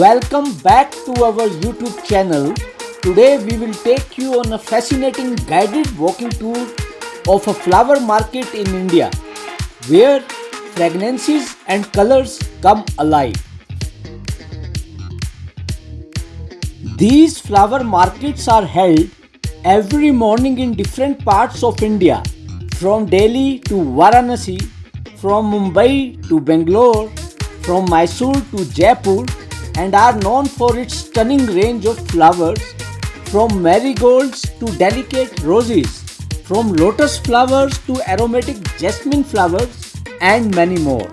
Welcome back to our YouTube channel. Today we will take you on a fascinating guided walking tour of a flower market in India where fragrances and colors come alive. These flower markets are held every morning in different parts of India, from Delhi to Varanasi, from Mumbai to Bangalore, from Mysore to Jaipur, and are known for its stunning range of flowers, from marigolds to delicate roses, from lotus flowers to aromatic jasmine flowers, and many more.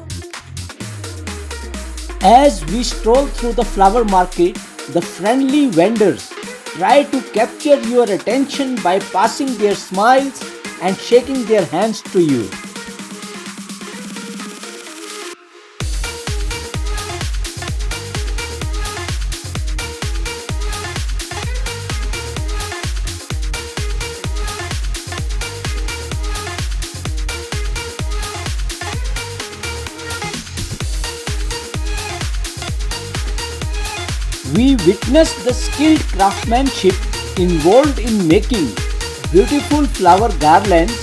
As we stroll through the flower market, the friendly vendors try to capture your attention by passing their smiles and shaking their hands to you. We witness the skilled craftsmanship involved in making beautiful flower garlands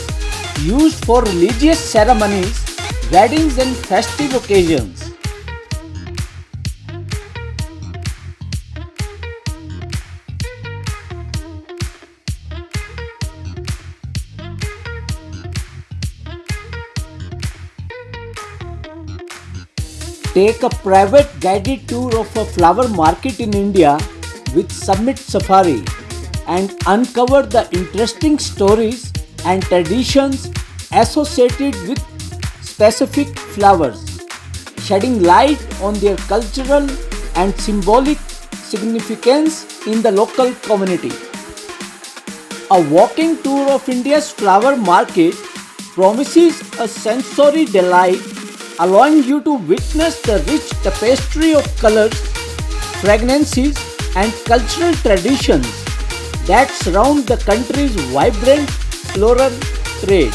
used for religious ceremonies, weddings and festive occasions. Take a private guided tour of a flower market in India with Summit Safari and uncover the interesting stories and traditions associated with specific flowers, shedding light on their cultural and symbolic significance in the local community. A walking tour of India's flower market promises a sensory delight, allowing you to witness the rich tapestry of colors, fragrances, and cultural traditions that surround the country's vibrant floral trade.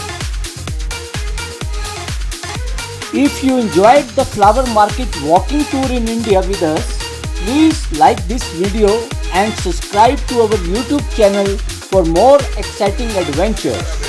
If you enjoyed the flower market walking tour in India with us, please like this video and subscribe to our YouTube channel for more exciting adventures.